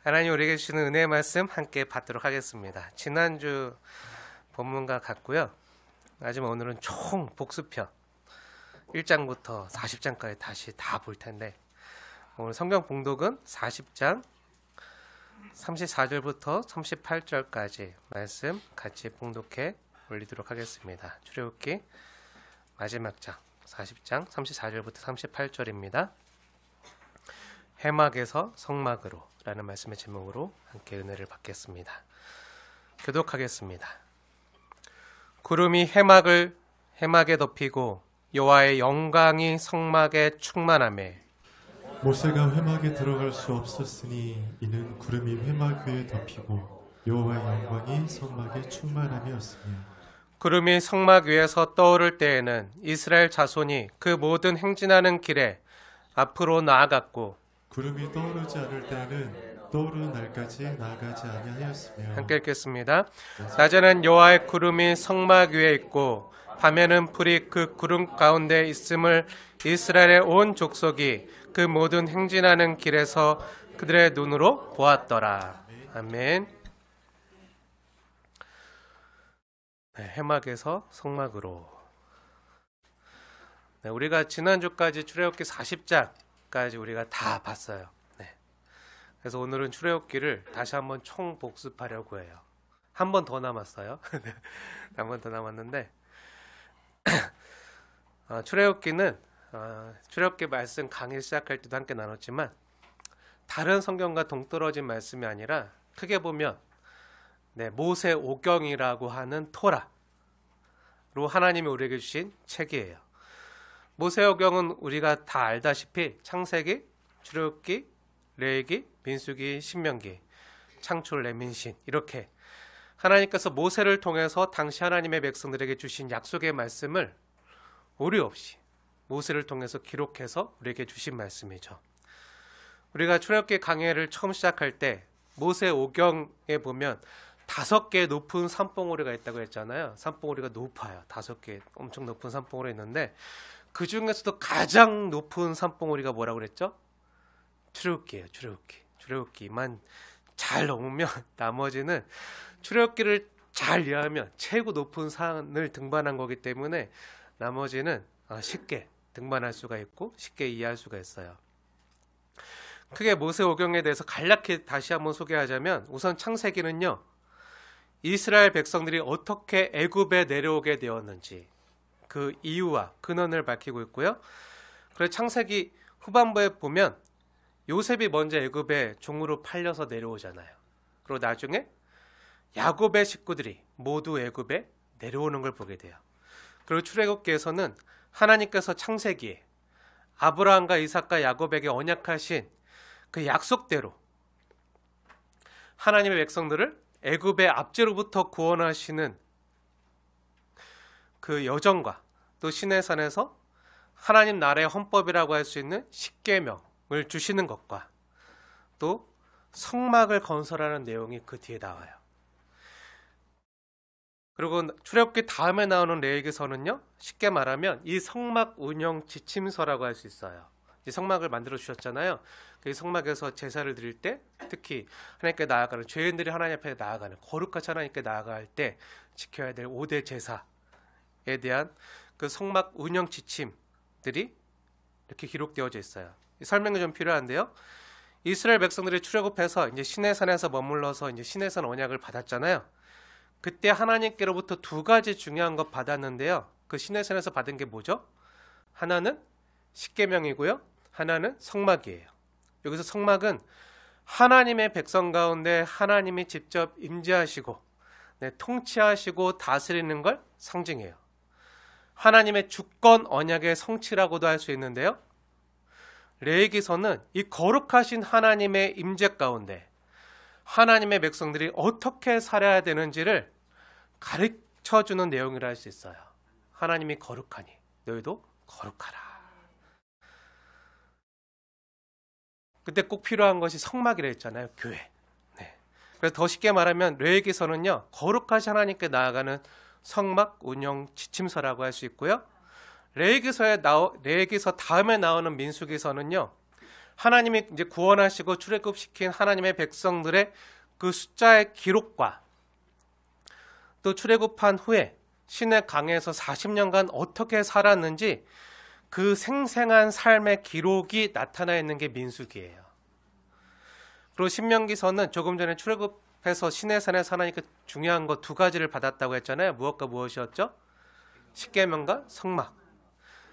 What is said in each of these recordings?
하나님 우리에게 주시는 은혜의 말씀 함께 받도록 하겠습니다. 지난주 본문과 같고요. 하지만 오늘은 총 복습편 1장부터 40장까지 다시 다 볼 텐데, 오늘 성경 봉독은 40장 34절부터 38절까지 말씀 같이 봉독해 올리도록 하겠습니다. 출애굽기 마지막 장 40장 34절부터 38절입니다. 해막에서 성막으로 라는 말씀의 제목으로 함께 은혜를 받겠습니다. 교독하겠습니다. 구름이 해막에 덮이고 여호와의 영광이 성막에 충만하매 모세가 회막에 들어갈 수 없었으니 이는 구름이 회막 위에 덮이고 여호와의 영광이 성막에 충만함이었으며, 구름이 성막 위에서 떠오를 때에는 이스라엘 자손이 그 모든 행진하는 길에 앞으로 나아갔고, 구름이 떠오르지 않을 때에는 떠오르는 날까지 나아가지 아니하였으며. 함께 읽겠습니다. 낮에는 여호와의 구름이 성막 위에 있고 밤에는 불이 그 구름 가운데 있음을 이스라엘의 온 족속이 그 모든 행진하는 길에서 그들의 눈으로 보았더라. 아멘. 네, 해막에서 성막으로. 네, 우리가 지난주까지 출애굽기 40장까지 우리가 다 봤어요. 네. 그래서 오늘은 출애굽기를 다시 한번 총 복습하려고 해요. 한 번 더 남았어요. 한 번 더 남았는데 출애굽기는 출애굽기 말씀 강의 시작할 때도 함께 나눴지만 다른 성경과 동떨어진 말씀이 아니라 크게 보면 모세 오경이라고 하는 토라로 하나님이 우리에게 주신 책이에요. 모세 오경은 우리가 다 알다시피 창세기, 출애굽기, 레위기, 민수기, 신명기, 창출, 레민신 이렇게 하나님께서 모세를 통해서 당시 하나님의 백성들에게 주신 약속의 말씀을 오류 없이 모세를 통해서 기록해서 우리에게 주신 말씀이죠. 우리가 출애굽기 강해를 처음 시작할 때 모세 오경에 보면 5개 높은 산봉우리가 있다고 했잖아요. 산봉우리가 높아요. 5개 엄청 높은 산봉우리 있는데 그 중에서도 가장 높은 산봉우리가 뭐라고 그랬죠? 출애굽기예요. 출애굽기만 잘 넘으면 나머지는 출애굽기를 잘 이해하면 최고 높은 산을 등반한 거기 때문에 나머지는 쉽게 등반할 수가 있고 쉽게 이해할 수가 있어요. 크게 모세 오경에 대해서 간략히 다시 한번 소개하자면, 우선 창세기는요, 이스라엘 백성들이 어떻게 애굽에 내려오게 되었는지 그 이유와 근원을 밝히고 있고요. 그래서 창세기 후반부에 보면 요셉이 먼저 애굽에 종으로 팔려서 내려오잖아요. 그리고 나중에 야곱의 식구들이 모두 애굽에 내려오는 걸 보게 돼요. 그리고 출애굽기에서는 하나님께서 창세기에 아브라함과 이삭과 야곱에게 언약하신 그 약속대로 하나님의 백성들을 애굽의 압제로부터 구원하시는 그 여정과 또 시내산에서 하나님 나라의 헌법이라고 할 수 있는 십계명을 주시는 것과 또 성막을 건설하는 내용이 그 뒤에 나와요. 그리고 출애굽기 다음에 나오는 레위기서는요, 쉽게 말하면 이 성막 운영 지침서라고 할 수 있어요. 이 성막을 만들어 주셨잖아요. 이 성막에서 제사를 드릴 때, 특히 하나님께 나아가는, 죄인들이 하나님 앞에 나아가는, 거룩하지 하나님께 나아갈 때 지켜야 될 5대 제사에 대한 그 성막 운영 지침들이 이렇게 기록되어져 있어요. 설명이 좀 필요한데요. 이스라엘 백성들이 출애굽해서 이제 시내산에서 머물러서 이제 시내산 언약을 받았잖아요. 그때 하나님께로부터 2가지 중요한 것 받았는데요. 그 시내산에서 받은 게 뭐죠? 하나는 십계명이고요. 하나는 성막이에요. 여기서 성막은 하나님의 백성 가운데 하나님이 직접 임재하시고 통치하시고 다스리는 걸 상징해요. 하나님의 주권 언약의 성취라고도 할 수 있는데요. 레위기서는 이 거룩하신 하나님의 임재 가운데 하나님의 백성들이 어떻게 살아야 되는지를 가르쳐주는 내용이라 할 수 있어요. 하나님이 거룩하니 너희도 거룩하라. 그때 꼭 필요한 것이 성막이라 했잖아요. 교회. 그래서 더 쉽게 말하면 레위기서는요, 거룩하신 하나님께 나아가는 성막 운영 지침서라고 할 수 있고요. 레위기서 다음에 나오는 민수기서는요, 하나님이 이제 구원하시고 출애굽시킨 하나님의 백성들의 그 숫자의 기록과 또 출애굽한 후에 시내 강에서 40년간 어떻게 살았는지 그 생생한 삶의 기록이 나타나 있는 게 민수기예요. 그리고 신명기서는 조금 전에 출애굽해서 시내산에 사나니까 중요한 거 두 가지를 받았다고 했잖아요. 무엇과 무엇이었죠? 십계명과 성막.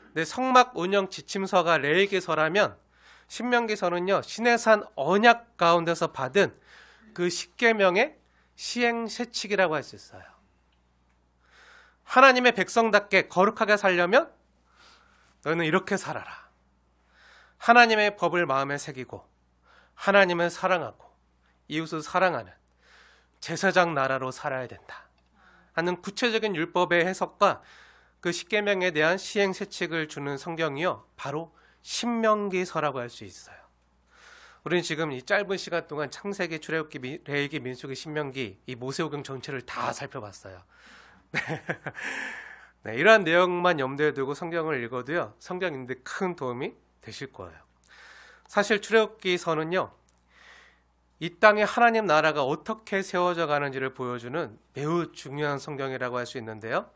근데 성막 운영 지침서가 레위기서라면 신명기서는요, 시내산 언약 가운데서 받은 그 십계명의 시행세칙이라고 할 수 있어요. 하나님의 백성답게 거룩하게 살려면 너는 이렇게 살아라. 하나님의 법을 마음에 새기고 하나님을 사랑하고 이웃을 사랑하는 제사장 나라로 살아야 된다 하는 구체적인 율법의 해석과 그 십계명에 대한 시행세칙을 주는 성경이요, 바로 신명기서라고 할 수 있어요. 우리는 지금 이 짧은 시간 동안 창세기, 출애굽기, 레위기, 민수기, 신명기 이 모세오경 전체를 다 살펴봤어요. 네, 이러한 내용만 염두에 두고 성경을 읽어도요, 성경 읽는데 큰 도움이 되실 거예요. 사실 출애굽기서는요, 이 땅에 하나님 나라가 어떻게 세워져 가는지를 보여주는 매우 중요한 성경이라고 할 수 있는데요.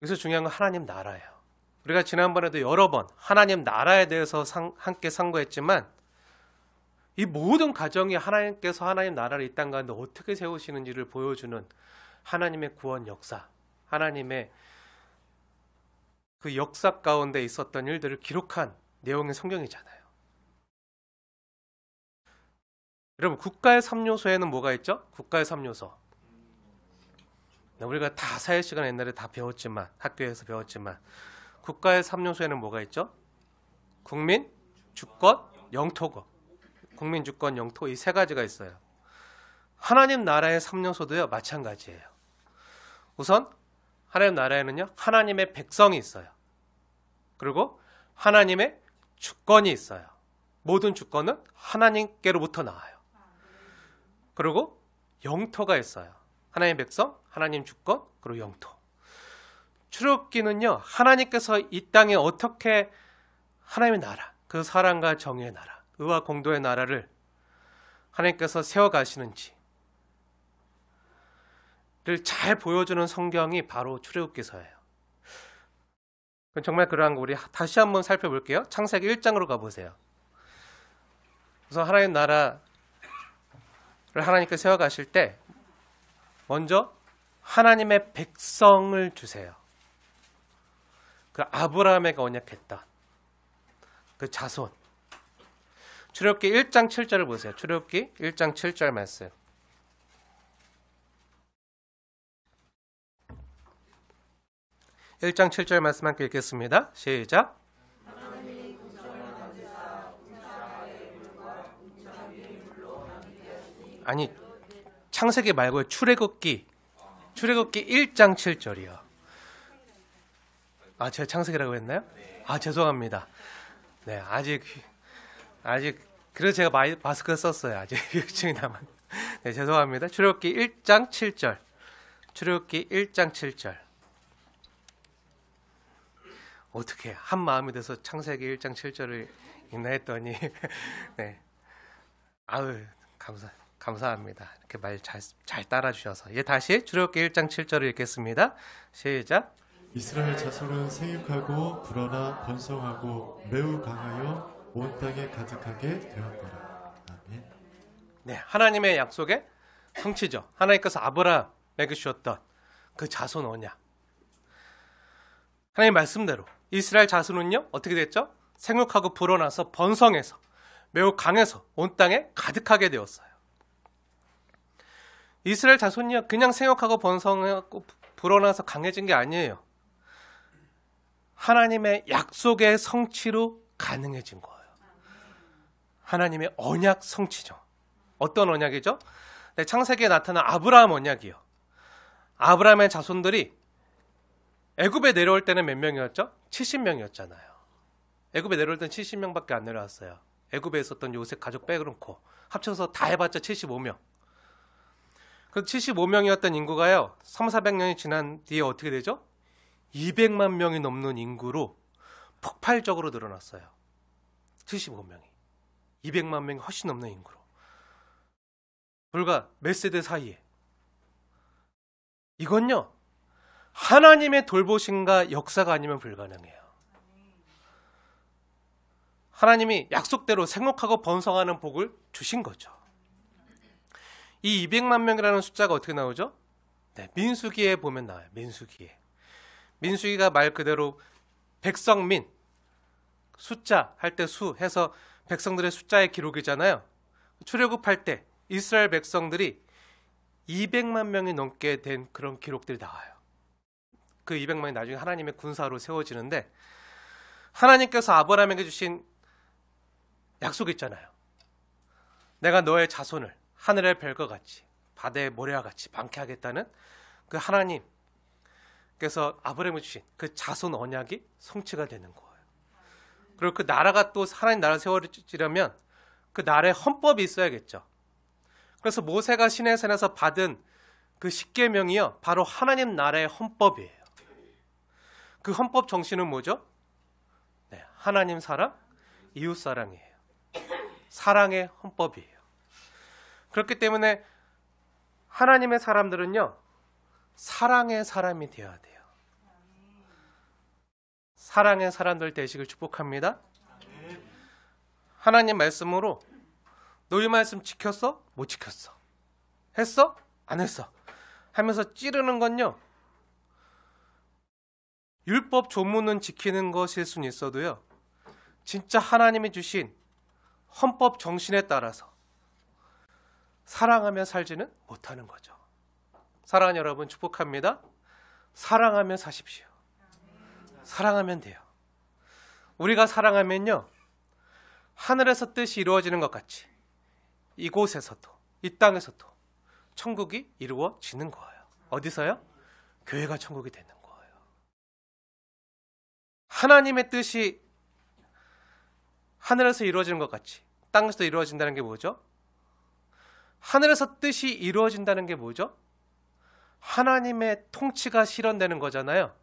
여기서 중요한 건 하나님 나라예요. 우리가 지난번에도 여러 번 하나님 나라에 대해서 함께 상고했지만 이 모든 가정이 하나님께서 하나님 나라를 이 땅 가운데 어떻게 세우시는지를 보여주는 하나님의 구원 역사, 하나님의 그 역사 가운데 있었던 일들을 기록한 내용의 성경이잖아요. 여러분, 국가의 3요소에는 뭐가 있죠? 국가의 3요소. 우리가 다 사회시간 옛날에 다 배웠지만, 학교에서 배웠지만, 국가의 3요소에는 뭐가 있죠? 국민, 주권, 영토고. 국민, 주권, 영토, 이 세 가지가 있어요. 하나님 나라의 3요소도요, 마찬가지예요. 우선 하나님 나라에는요, 하나님의 백성이 있어요. 그리고 하나님의 주권이 있어요. 모든 주권은 하나님께로부터 나와요. 그리고 영토가 있어요. 하나님의 백성, 하나님 주권, 그리고 영토. 출애굽기는요, 하나님께서 이 땅에 어떻게 하나님의 나라, 그 사랑과 정의의 나라, 의와 공도의 나라를 하나님께서 세워가시는지를 잘 보여주는 성경이 바로 출애굽기서예요. 정말 그러한 거 우리 다시 한번 살펴볼게요. 창세기 1장으로 가보세요. 우선 하나님 나라를 하나님께서 세워가실 때 먼저 하나님의 백성을 주세요. 그 아브라함에게 언약했던 그 자손. 출애굽기 1장 7절을 보세요. 출애굽기 1장 7절 말씀. (1장 7절) 말씀 함께 읽겠습니다. 시작. 아니, 창세기 말고요. 출애굽기 1장 7절이요. 아, 제가 창세기라고 했나요? 아, 죄송합니다. 네, 아직 그래서 제가 마스크 썼어요. 아직 유증이 남았. 네, 죄송합니다. 출애굽기 1장 7절. 출애굽기 1장 7절. 어떻게 한 마음이 돼서 창세기 1장 7절을 읽나 했더니 네. 아유, 감사합니다. 이렇게 말 잘 따라주셔서. 예, 다시 출애굽기 1장 7절을 읽겠습니다. 시작. 이스라엘 자손은 생육하고 불어나 번성하고 매우 강하여 온 땅에 가득하게 되었더라. 아멘. 네, 하나님의 약속의 성취죠. 하나님께서 아브라함에게 주셨던 그 자손 언약. 하나님 말씀대로 이스라엘 자손은요, 어떻게 됐죠? 생육하고 불어나서 번성해서 매우 강해서 온 땅에 가득하게 되었어요. 이스라엘 자손이요, 그냥 생육하고 번성하고 불어나서 강해진 게 아니에요. 하나님의 약속의 성취로 가능해진 거예요. 하나님의 언약 성취죠. 어떤 언약이죠? 네, 창세기에 나타난 아브라함 언약이요. 아브라함의 자손들이 애굽에 내려올 때는 몇 명이었죠? 70명이었잖아요. 애굽에 내려올 때는 70명밖에 안 내려왔어요. 애굽에 있었던 요셉 가족 빼놓고 합쳐서 다 해봤자 75명. 그 75명이었던 인구가요, 300~400년이 지난 뒤에 어떻게 되죠? 200만 명이 넘는 인구로 폭발적으로 늘어났어요. 75명이. 200만 명이 훨씬 넘는 인구로. 불과 몇 세대 사이에. 이건요, 하나님의 돌보심과 역사가 아니면 불가능해요. 하나님이 약속대로 생육하고 번성하는 복을 주신 거죠. 이 200만 명이라는 숫자가 어떻게 나오죠? 네, 민수기에 보면 나와요. 민수기에. 민수기가 말 그대로 백성민, 숫자 할 때 수 해서 백성들의 숫자의 기록이잖아요. 출애굽할 때 이스라엘 백성들이 200만 명이 넘게 된 그런 기록들이 나와요. 그 200만이 나중에 하나님의 군사로 세워지는데, 하나님께서 아브라함에게 주신 약속 있잖아요. 내가 너의 자손을 하늘의 별과 같이 바다의 모래와 같이 많게 하겠다는 그 하나님께서 아브라함에 주신 그 자손 언약이 성취가 되는 거예요. 그리고 그 나라가 또 하나님 나라 세워지려면 그 나라의 헌법이 있어야겠죠. 그래서 모세가 시내산에서 받은 그 십계명이요, 바로 하나님 나라의 헌법이에요. 그 헌법 정신은 뭐죠? 네, 하나님 사랑, 이웃 사랑이에요. 사랑의 헌법이에요. 그렇기 때문에 하나님의 사람들은요, 사랑의 사람이 되어야 돼요. 사랑의 사람들 되시길 축복합니다. 하나님 말씀으로 너희 말씀 지켰어? 못 지켰어? 했어? 안 했어? 하면서 찌르는 건요, 율법 조문은 지키는 것일 수는 있어도요, 진짜 하나님이 주신 헌법 정신에 따라서 사랑하며 살지는 못하는 거죠. 사랑하는 여러분 축복합니다. 사랑하며 사십시오. 사랑하면 돼요. 우리가 사랑하면요, 하늘에서 뜻이 이루어지는 것 같이 이곳에서도, 이 땅에서도 천국이 이루어지는 거예요. 어디서요? 교회가 천국이 되는 거예요. 하나님의 뜻이 하늘에서 이루어지는 것 같이 땅에서도 이루어진다는 게 뭐죠? 하늘에서 뜻이 이루어진다는 게 뭐죠? 하나님의 통치가 실현되는 거잖아요.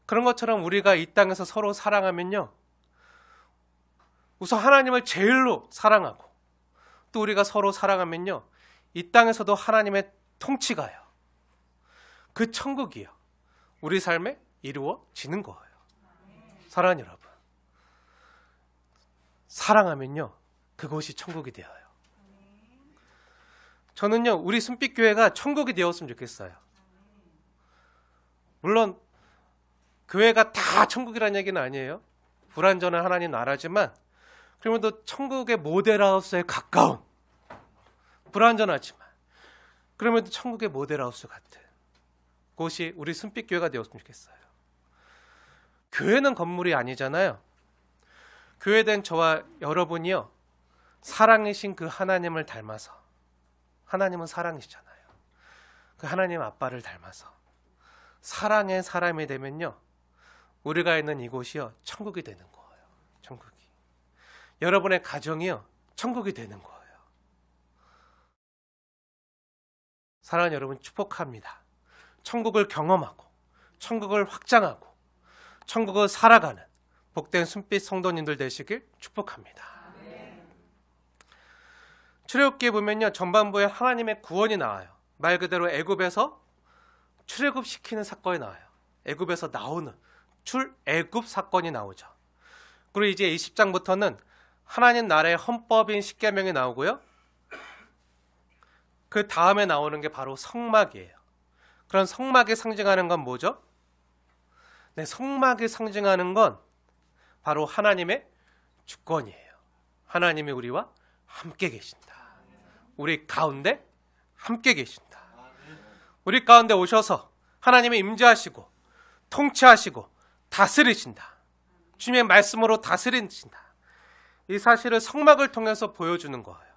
그런 것처럼 우리가 이 땅에서 서로 사랑하면요, 우선 하나님을 제일로 사랑하고, 또 우리가 서로 사랑하면요, 이 땅에서도 하나님의 통치가요, 그 천국이요, 우리 삶에 이루어지는 거예요. 사랑하는 여러분, 사랑하면요, 그것이 천국이 되어요. 저는요, 우리 순빛교회가 천국이 되었으면 좋겠어요. 물론 교회가 다 천국이라는 얘기는 아니에요. 불완전한 하나님 나라지만, 그러면도 천국의 모델하우스에 가까운, 불완전하지만 그러면도 천국의 모델하우스 같은 곳이 우리 순빛교회가 되었으면 좋겠어요. 교회는 건물이 아니잖아요. 교회된 저와 여러분이요, 사랑이신 그 하나님을 닮아서, 하나님은 사랑이시잖아요. 그 하나님 아빠를 닮아서 사랑의 사람이 되면요, 우리가 있는 이곳이요, 천국이 되는 거예요. 천국이. 여러분의 가정이요, 천국이 되는 거예요. 사랑하는 여러분 축복합니다. 천국을 경험하고, 천국을 확장하고, 천국을 살아가는 복된 순빛 성도님들 되시길 축복합니다. 출애굽기에 보면요, 전반부에 하나님의 구원이 나와요. 말 그대로 애굽에서 출애굽시키는 사건이 나와요. 애굽에서 나오는 출애굽 사건이 나오죠. 그리고 이제 20장부터는 하나님 나라의 헌법인 십계명이 나오고요, 그 다음에 나오는 게 바로 성막이에요. 그런 성막이 상징하는 건 뭐죠? 네, 성막이 상징하는 건 바로 하나님의 주권이에요. 하나님이 우리와 함께 계신다. 우리 가운데 함께 계신다. 우리 가운데 오셔서 하나님이 임재하시고 통치하시고 다스리신다. 주님의 말씀으로 다스리신다. 이 사실을 성막을 통해서 보여주는 거예요.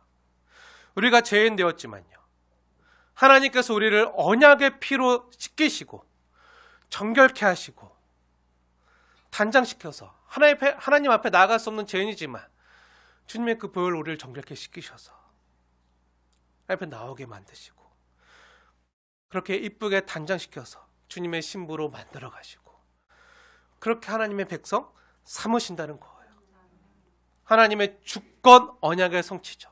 우리가 죄인 되었지만요, 하나님께서 우리를 언약의 피로 씻기시고 정결케 하시고 단장시켜서 하나님 앞에 나아갈 수 없는 죄인이지만 주님의 그 보혈로 우리를 정결케 씻기셔서 하나님 앞에 나오게 만드시고, 그렇게 이쁘게 단장시켜서 주님의 신부로 만들어 가시고, 그렇게 하나님의 백성 삼으신다는 거예요. 하나님의 주권 언약의 성취죠.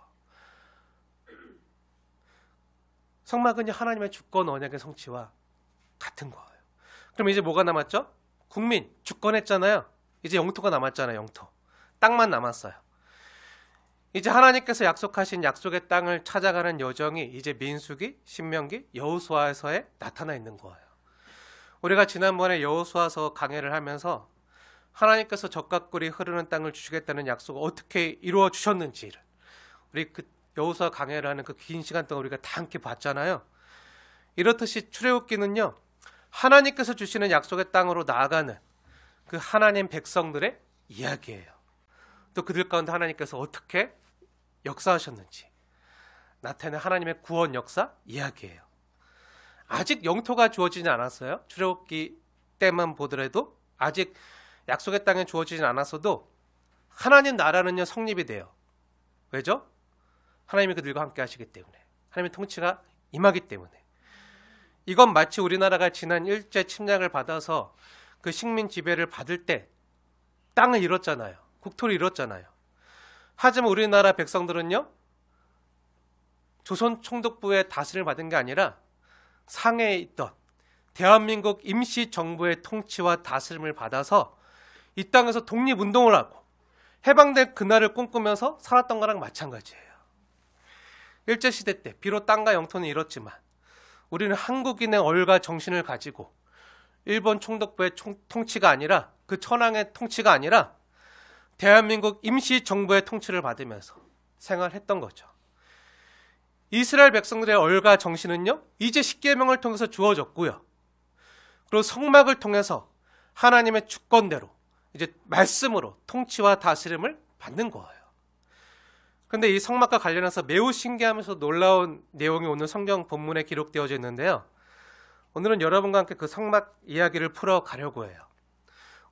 성막은요, 하나님의 주권 언약의 성취와 같은 거예요. 그럼 이제 뭐가 남았죠? 국민, 주권했잖아요. 이제 영토가 남았잖아요. 영토. 땅만 남았어요. 이제 하나님께서 약속하신 약속의 땅을 찾아가는 여정이 이제 민수기, 신명기, 여호수아서에 나타나 있는 거예요. 우리가 지난번에 여호수아서 강해를 하면서 하나님께서 적과 꿀이 흐르는 땅을 주시겠다는 약속을 어떻게 이루어 주셨는지를 우리 그 여호수아 강해를 하는 그 긴 시간 동안 우리가 다 함께 봤잖아요. 이렇듯이 출애굽기는요, 하나님께서 주시는 약속의 땅으로 나아가는 그 하나님 백성들의 이야기예요. 또 그들 가운데 하나님께서 어떻게 역사하셨는지 나타내는 하나님의 구원 역사 이야기예요. 아직 영토가 주어지지 않았어요. 출애굽기 때만 보더라도 아직 약속의 땅에 주어지진 않았어도 하나님 나라는요, 성립이 돼요. 왜죠? 하나님이 그들과 함께 하시기 때문에, 하나님의 통치가 임하기 때문에. 이건 마치 우리나라가 지난 일제 침략을 받아서 그 식민 지배를 받을 때 땅을 잃었잖아요. 국토를 잃었잖아요. 하지만 우리나라 백성들은요, 조선 총독부의 다스림을 받은 게 아니라 상해에 있던 대한민국 임시정부의 통치와 다스림을 받아서 이 땅에서 독립운동을 하고 해방된 그날을 꿈꾸면서 살았던 거랑 마찬가지예요. 일제시대 때 비록 땅과 영토는 잃었지만 우리는 한국인의 얼과 정신을 가지고 일본 총독부의 통치가 아니라, 그 천황의 통치가 아니라 대한민국 임시정부의 통치를 받으면서 생활했던 거죠. 이스라엘 백성들의 얼과 정신은요, 이제 십계명을 통해서 주어졌고요. 그리고 성막을 통해서 하나님의 주권대로 이제 말씀으로 통치와 다스림을 받는 거예요. 그런데 이 성막과 관련해서 매우 신기하면서 놀라운 내용이 오늘 성경 본문에 기록되어져 있는데요. 오늘은 여러분과 함께 그 성막 이야기를 풀어가려고 해요.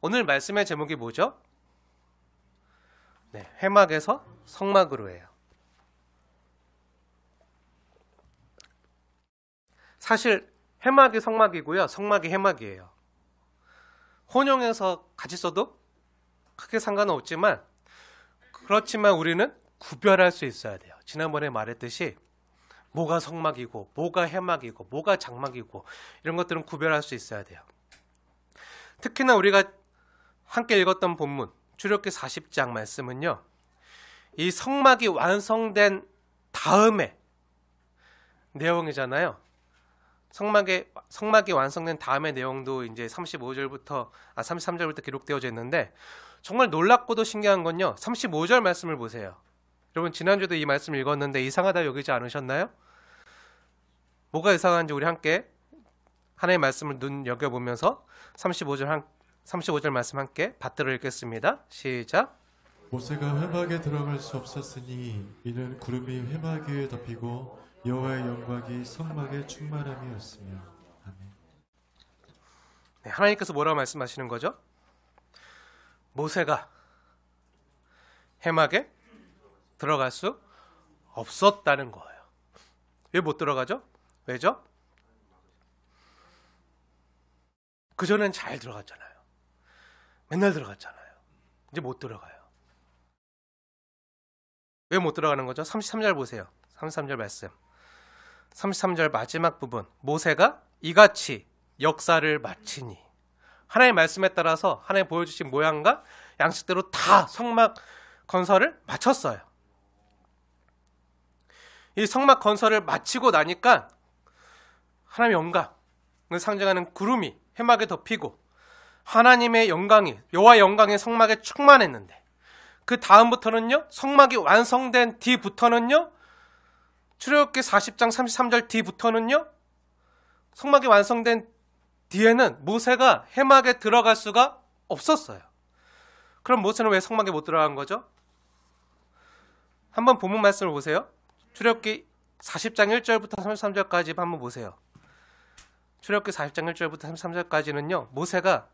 오늘 말씀의 제목이 뭐죠? 네, 회막에서 성막으로예요. 사실 회막이 성막이고요, 성막이 회막이에요. 혼용해서 같이 써도 크게 상관은 없지만, 그렇지만 우리는 구별할 수 있어야 돼요. 지난번에 말했듯이 뭐가 성막이고 뭐가 회막이고 뭐가 장막이고 이런 것들은 구별할 수 있어야 돼요. 특히나 우리가 함께 읽었던 본문 출애굽기 40장 말씀은요, 이 성막이 완성된 다음에 내용이잖아요. 성막이 완성된 다음의 내용도 이제 33절부터 기록되어져 있는데, 정말 놀랍고도 신기한 건요, 35절 말씀을 보세요. 여러분, 지난주도 이 말씀을 읽었는데 이상하다 여기지 않으셨나요? 뭐가 이상한지 우리 함께 하나님의 말씀을 눈여겨보면서 35절 말씀 함께 받들어 읽겠습니다. 시작. 모세가 회막에 들어갈 수 없었으니 이는 구름이 회막 위에 덮이고 여호와의 영광이 성막에 충만함이었으며. 아멘. 네, 하나님께서 뭐라고 말씀하시는 거죠? 모세가 회막에 들어갈 수 없었다는 거예요. 왜 못 들어가죠? 왜죠? 그전엔 잘 들어갔잖아요. 맨날 들어갔잖아요. 이제 못 들어가요. 왜 못 들어가는 거죠? 33절 보세요. 33절 말씀. 33절 마지막 부분. 모세가 이같이 역사를 마치니. 하나님의 말씀에 따라서 하나님 보여주신 모양과 양식대로 다 성막 건설을 마쳤어요. 이 성막 건설을 마치고 나니까 하나님의 영광을 상징하는 구름이 회막에 덮이고 하나님의 영광이, 여호와의 영광이 성막에 충만했는데, 그 다음부터는요, 성막이 완성된 뒤부터는요, 출애굽기 40장 33절 뒤부터는요, 성막이 완성된 뒤에는 모세가 회막에 들어갈 수가 없었어요. 그럼 모세는 왜 성막에 못 들어간 거죠? 한번 본문 말씀을 보세요. 출애굽기 40장 1절부터 33절까지 한번 보세요. 출애굽기 40장 1절부터 33절까지는요, 모세가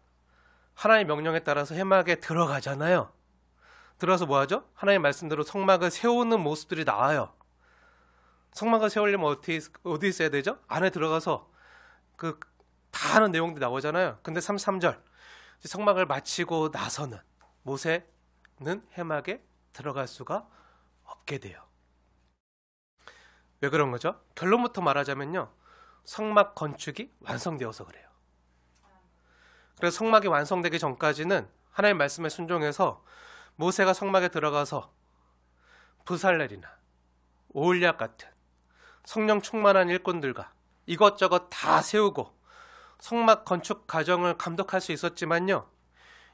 하나님의 명령에 따라서 회막에 들어가잖아요. 들어서 뭐 하죠? 하나님의 말씀대로 성막을 세우는 모습들이 나와요. 성막을 세우려면 어디 있어야 되죠? 안에 들어가서 다 하는 내용들이 나오잖아요. 근데 33절, 성막을 마치고 나서는 모세는 회막에 들어갈 수가 없게 돼요. 왜 그런 거죠? 결론부터 말하자면요, 성막 건축이 완성되어서 그래요. 그래서 성막이 완성되기 전까지는 하나님 말씀에 순종해서 모세가 성막에 들어가서 부살렐이나 오홀리압 같은 성령 충만한 일꾼들과 이것저것 다 세우고 성막 건축 과정을 감독할 수 있었지만요,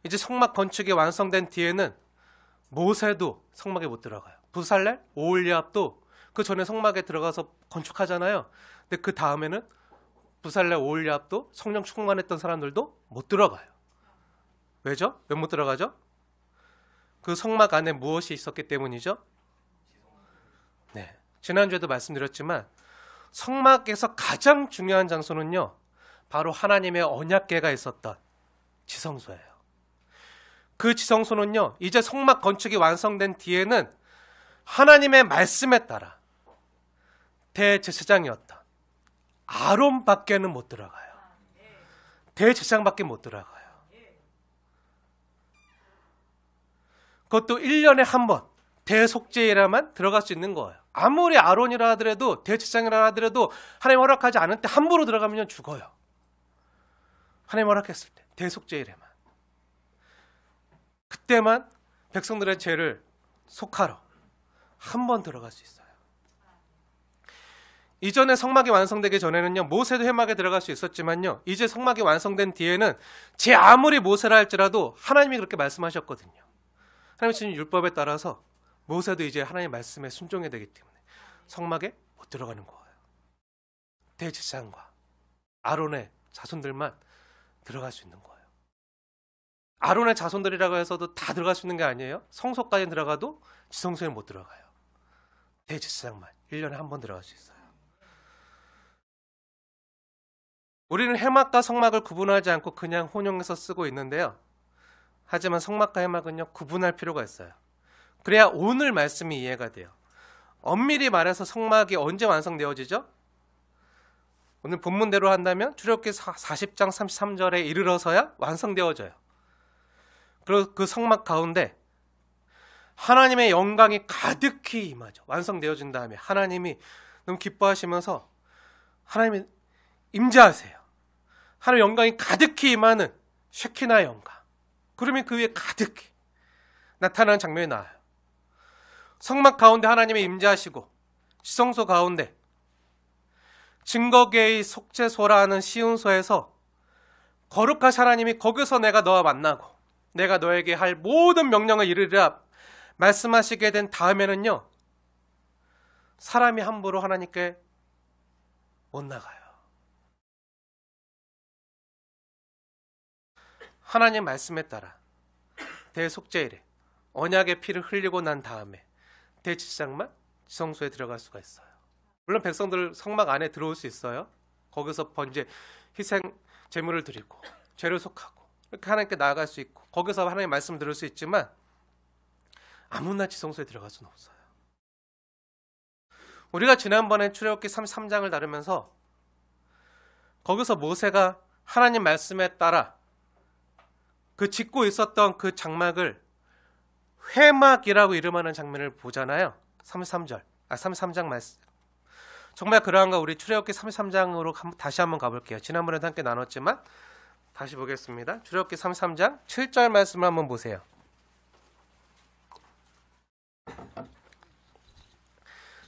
이제 성막 건축이 완성된 뒤에는 모세도 성막에 못 들어가요. 부살렐, 오홀리압도 그 전에 성막에 들어가서 건축하잖아요. 근데 그 다음에는 부살렐, 오홀리압도 성령 충만했던 사람들도 못 들어가요. 왜죠? 왜 못 들어가죠? 그 성막 안에 무엇이 있었기 때문이죠? 네, 지난주에도 말씀드렸지만 성막에서 가장 중요한 장소는요, 바로 하나님의 언약궤가 있었던 지성소예요. 그 지성소는요, 이제 성막 건축이 완성된 뒤에는 하나님의 말씀에 따라 대제사장이었던 아론밖에는 못 들어가요. 대제사장밖에 못 들어가요. 그것도 1년에 한 번 대속죄일에만 들어갈 수 있는 거예요. 아무리 아론이라 하더라도 대제사장이라 하더라도 하나님 허락하지 않을 때 함부로 들어가면 죽어요. 하나님 허락했을 때 대속죄일에만. 그때만 백성들의 죄를 속하러 한 번 들어갈 수 있어요. 이전에 성막이 완성되기 전에는요, 모세도 회막에 들어갈 수 있었지만요, 이제 성막이 완성된 뒤에는 제 아무리 모세라 할지라도 하나님이 그렇게 말씀하셨거든요. 하나님 주신 율법에 따라서 모세도 이제 하나님의 말씀에 순종해야 되기 때문에 성막에 못 들어가는 거예요. 대제사장과 아론의 자손들만 들어갈 수 있는 거예요. 아론의 자손들이라고 해서도 다 들어갈 수 있는 게 아니에요. 성소까지 들어가도 지성소에 못 들어가요. 대제사장만 1년에 한 번 들어갈 수 있어요. 우리는 회막과 성막을 구분하지 않고 그냥 혼용해서 쓰고 있는데요, 하지만 성막과 회막은요, 구분할 필요가 있어요. 그래야 오늘 말씀이 이해가 돼요. 엄밀히 말해서 성막이 언제 완성되어지죠? 오늘 본문대로 한다면 출애굽기 40장 33절에 이르러서야 완성되어져요. 그리고 그 성막 가운데 하나님의 영광이 가득히 임하죠. 완성되어진 다음에 하나님이 너무 기뻐하시면서 하나님이 임재하세요. 하나님의 영광이 가득히 임하는 쉐키나의 영광, 구름이 그 위에 가득히 나타나는 장면이 나와요. 성막 가운데 하나님이 임재하시고 지성소 가운데 증거궤의 속죄소라는 시온소에서 거룩하신 하나님이 거기서 내가 너와 만나고 내가 너에게 할 모든 명령을 이루리라 말씀하시게 된 다음에는요, 사람이 함부로 하나님께 못 나가요. 하나님 말씀에 따라 대속죄일에 언약의 피를 흘리고 난 다음에 대제사장만 지성소에 들어갈 수가 있어요. 물론 백성들 성막 안에 들어올 수 있어요. 거기서 번제, 희생 제물을 드리고 죄를 속하고 이렇게 하나님께 나아갈 수 있고 거기서 하나님의 말씀을 들을 수 있지만 아무나 지성소에 들어갈 수는 없어요. 우리가 지난번에 출애굽기 33장을 다루면서 거기서 모세가 하나님 말씀에 따라 그 짓고 있었던 그 장막을 회막이라고 이름하는 장면을 보잖아요. 33장 말씀. 정말 그러한가 우리 출애굽기 33장으로 다시 한번 가볼게요. 지난번에도 함께 나눴지만 다시 보겠습니다. 출애굽기 33장 7절 말씀을 한번 보세요.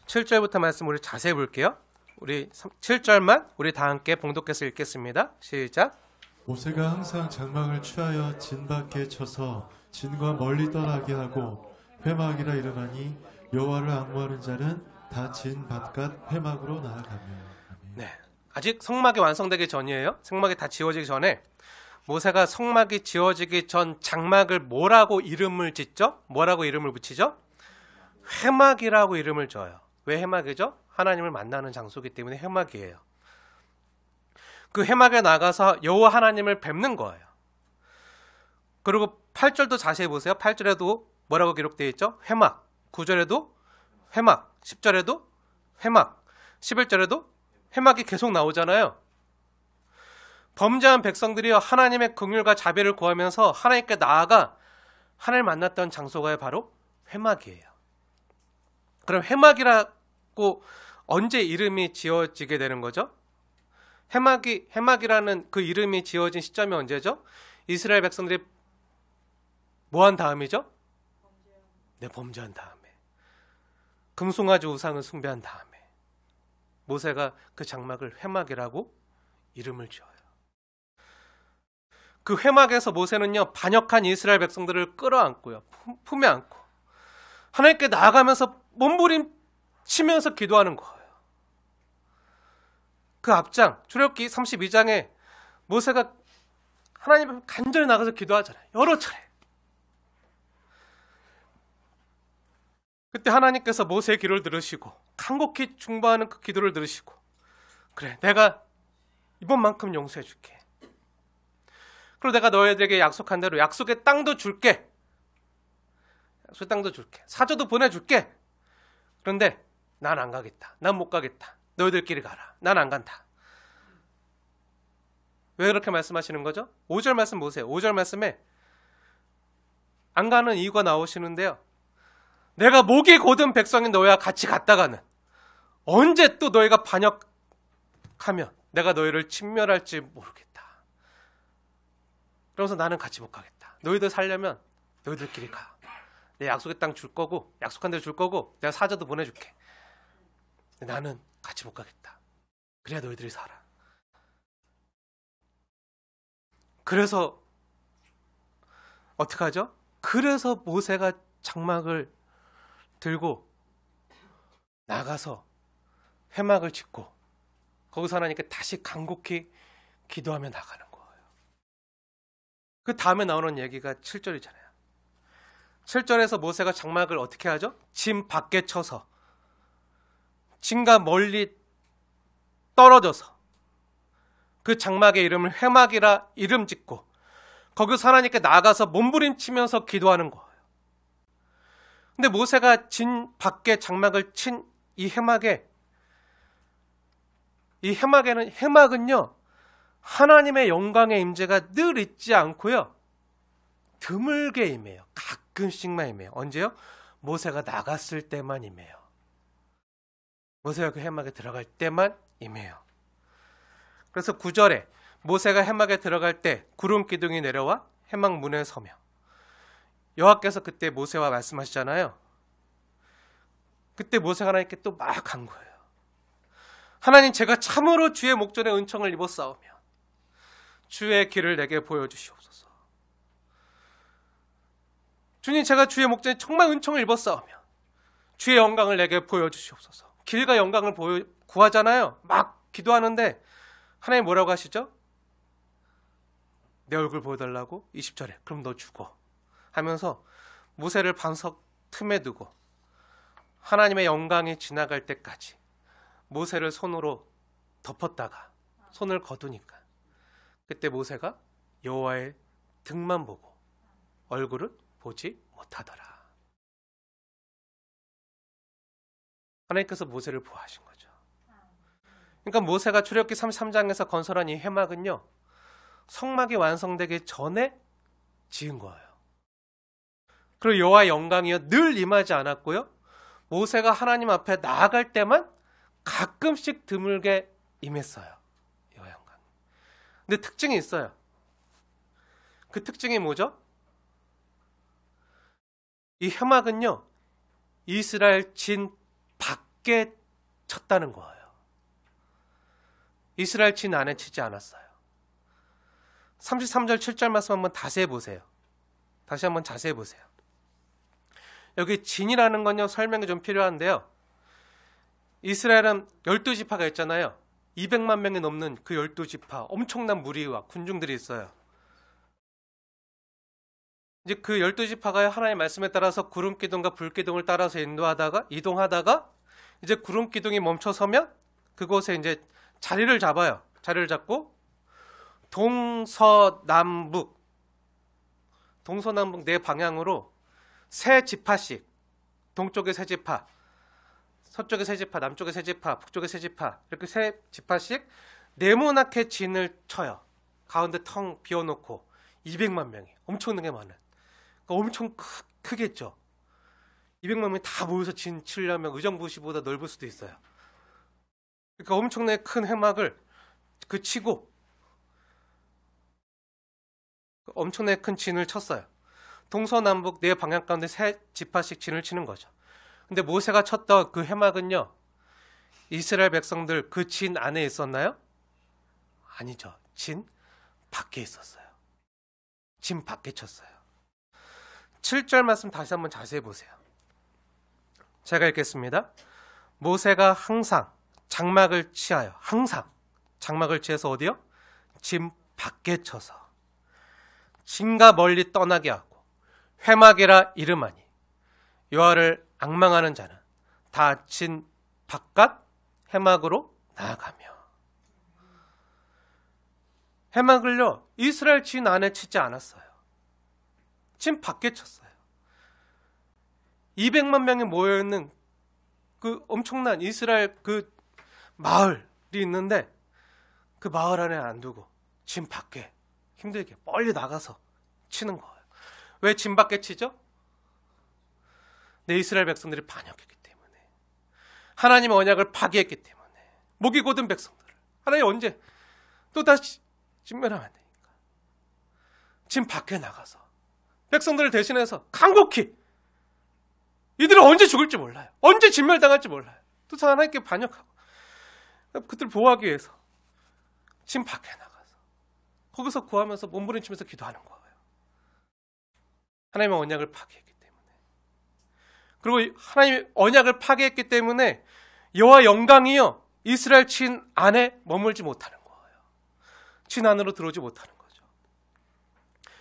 7절부터 말씀 우리 자세히 볼게요. 우리 7절만 우리 다 함께 봉독해서 읽겠습니다. 시작. 모세가 항상 장막을 취하여 진 밖에 쳐서 진과 멀리 떠나게 하고 회막이라 이름하니 여호와를 앙무하는 자는 다 진 바깥 회막으로 나아가며. 네, 아직 성막이 완성되기 전이에요. 성막이 다 지어지기 전에 모세가 성막이 지어지기 전 장막을 뭐라고 이름을 짓죠? 뭐라고 이름을 붙이죠? 회막이라고 이름을 줘요. 왜 회막이죠? 하나님을 만나는 장소이기 때문에 회막이에요. 그 회막에 나가서 여호와 하나님을 뵙는 거예요. 그리고 8절도 자세히 보세요. 8절에도 뭐라고 기록되어 있죠? 회막. 9절에도 회막. 10절에도 회막. 11절에도 회막이 계속 나오잖아요. 범죄한 백성들이 하나님의 긍휼과 자비를 구하면서 하나님께 나아가 하나님 만났던 장소가 바로 회막이에요. 그럼 회막이라고 언제 이름이 지어지게 되는 거죠? 회막이라는 그 이름이 지어진 시점이 언제죠? 이스라엘 백성들이 뭐 한 다음이죠? 네, 범죄한 다음에. 금송아지 우상을 숭배한 다음에 모세가 그 장막을 회막이라고 이름을 지어요. 그 회막에서 모세는요, 반역한 이스라엘 백성들을 끌어안고요, 품에 안고 하나님께 나아가면서 몸부림치면서 기도하는 거예요. 그 앞장 출애굽기 32장에 모세가 하나님 앞에 간절히 나가서 기도하잖아요. 여러 차례. 그때 하나님께서 모세의 기도를 들으시고 간곡히 중보하는 그 기도를 들으시고, 그래, 내가 이번만큼 용서해 줄게. 그리고 내가 너희들에게 약속한 대로 약속의 땅도 줄게. 약속의 땅도 줄게. 사조도 보내줄게. 그런데 난 안 가겠다. 난 못 가겠다. 너희들끼리 가라. 난 안 간다. 왜 그렇게 말씀하시는 거죠? 5절 말씀 보세요. 5절 말씀에 안 가는 이유가 나오시는데요. 내가 목이 곧은 백성인 너희와 같이 갔다가는 언제 또 너희가 반역하면 내가 너희를 진멸할지 모르겠다. 그러면서 나는 같이 못 가겠다. 너희들 살려면 너희들끼리 가. 내 약속의 땅 줄 거고, 약속한 대로 줄 거고, 내가 사자도 보내줄게. 나는 같이 못 가겠다. 그래야 너희들이 살아. 그래서 어떻게 하죠? 그래서 모세가 장막을 들고 나가서 회막을 짓고 거기서 하나님께 다시 간곡히 기도하며 나가는 거예요. 그 다음에 나오는 얘기가 7절이잖아요. 7절에서 모세가 장막을 어떻게 하죠? 진 밖에 쳐서, 진과 멀리 떨어져서 그 장막의 이름을 회막이라 이름 짓고 거기서 하나님께 나아가서 몸부림치면서 기도하는 거예요. 근데 모세가 진 밖에 장막을 친 이 해막은요, 하나님의 영광의 임재가 늘 있지 않고요, 드물게 임해요. 가끔씩만 임해요. 언제요? 모세가 나갔을 때만 임해요. 모세가 그 해막에 들어갈 때만 임해요. 그래서 9절에 모세가 해막에 들어갈 때 구름 기둥이 내려와 해막 문에 서며, 여호와께서 그때 모세와 말씀하시잖아요. 그때 모세가 하나님께 또 막 간 거예요. 하나님, 제가 참으로 주의 목전에 은총을 입었사오며 주의 길을 내게 보여주시옵소서. 주님, 제가 주의 목전에 정말 은총을 입었사오며 주의 영광을 내게 보여주시옵소서. 길과 영광을 구하잖아요. 막 기도하는데 하나님 뭐라고 하시죠? 내 얼굴 보여달라고? 20절에 그럼 너 죽어 하면서 모세를 반석 틈에 두고 하나님의 영광이 지나갈 때까지 모세를 손으로 덮었다가 손을 거두니까 그때 모세가 여호와의 등만 보고 얼굴을 보지 못하더라. 하나님께서 모세를 보호하신 거죠. 그러니까 모세가 출애굽기 33장에서 건설한 이 회막은요, 성막이 완성되기 전에 지은 거예요. 그리고 여호와의 영광이요 늘 임하지 않았고요, 모세가 하나님 앞에 나아갈 때만 가끔씩 드물게 임했어요. 여호와의 영광. 근데 특징이 있어요. 그 특징이 뭐죠? 이 회막은요, 이스라엘 진 밖에 쳤다는 거예요. 이스라엘 진 안에 치지 않았어요. 33절 7절 말씀 한번 다시 해보세요. 다시 한번 자세히 보세요. 여기 진이라는 건요, 설명이 좀 필요한데요. 이스라엘은 12지파가 있잖아요. 200만 명이 넘는 그 12지파, 엄청난 무리와 군중들이 있어요. 이제 그 12지파가 하나님의 말씀에 따라서 구름기둥과 불기둥을 따라서 이동하다가 이제 구름기둥이 멈춰서면 그곳에 이제 자리를 잡아요. 자리를 잡고 동서남북 네 방향으로 세 지파씩, 동쪽에 세 지파, 서쪽에 세 지파, 남쪽에 세 지파, 북쪽에 세 지파, 이렇게 세 지파씩 네모나게 진을 쳐요. 가운데 텅 비워놓고 200만 명이, 엄청나게 많은 엄청 크겠죠. 200만 명이 다 모여서 진 치려면 의정부시보다 넓을 수도 있어요. 그러니까 엄청나게 큰 회막을 치고 엄청나게 큰 진을 쳤어요. 동서남북 네 방향 가운데 세 지파씩 진을 치는 거죠. 근데 모세가 쳤던 그 회막은요, 이스라엘 백성들 그 진 안에 있었나요? 아니죠. 진 밖에 있었어요. 진 밖에 쳤어요. 7절 말씀 다시 한번 자세히 보세요. 제가 읽겠습니다. 모세가 항상 장막을 취하여, 항상 장막을 취해서 어디요? 진 밖에 쳐서 진과 멀리 떠나게 하고 회막이라 이름하니 여호와를 앙망하는 자는 다 진 바깥 회막으로 나아가며. 회막을요, 이스라엘 진 안에 치지 않았어요. 진 밖에 쳤어요. 200만 명이 모여있는 그 엄청난 이스라엘 그 마을이 있는데 그 마을 안에 안 두고 진 밖에 힘들게 멀리 나가서 치는 거예요. 왜 진 밖에 치죠? 내 이스라엘 백성들이 반역했기 때문에, 하나님의 언약을 파기했기 때문에, 목이 곧은 백성들을 하나님 언제 또 다시 진멸하면 안 되니까 진 밖에 나가서 백성들을 대신해서 간곡히, 이들은 언제 죽을지 몰라요. 언제 진멸당할지 몰라요. 또 하나님께 반역하고 그들 보호하기 위해서 진 밖에 나가서 거기서 구하면서 몸부림치면서 기도하는 거예요. 하나님의 언약을 파기했기 때문에. 그리고 하나님의 언약을 파기했기 때문에 여호와 영광이요, 이스라엘 진 안에 머물지 못하는 거예요. 진 안으로 들어오지 못하는 거죠.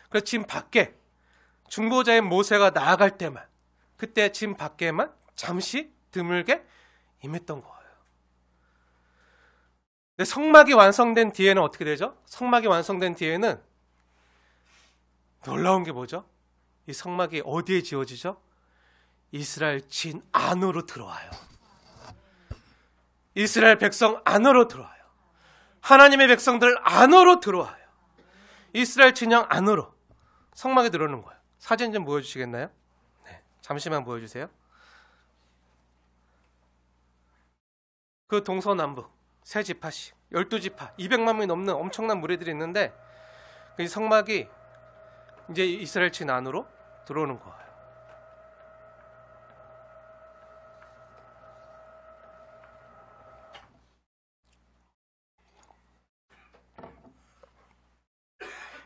그래서 진 밖에 중보자인 모세가 나아갈 때만, 그때 진 밖에만 잠시 드물게 임했던 거예요. 근데 성막이 완성된 뒤에는 어떻게 되죠? 성막이 완성된 뒤에는 놀라운 게 뭐죠? 이 성막이 어디에 지어지죠? 이스라엘 진 안으로 들어와요. 이스라엘 백성 안으로 들어와요. 하나님의 백성들 안으로 들어와요. 이스라엘 진영 안으로 성막에 들어오는 거예요. 사진 좀 보여주시겠나요? 네, 잠시만 보여주세요. 그 동서남북 세 지파씩 12지파 200만 명이 넘는 엄청난 무리들이 있는데, 이 성막이 이제 이스라엘 진 안으로 들어오는 거예요.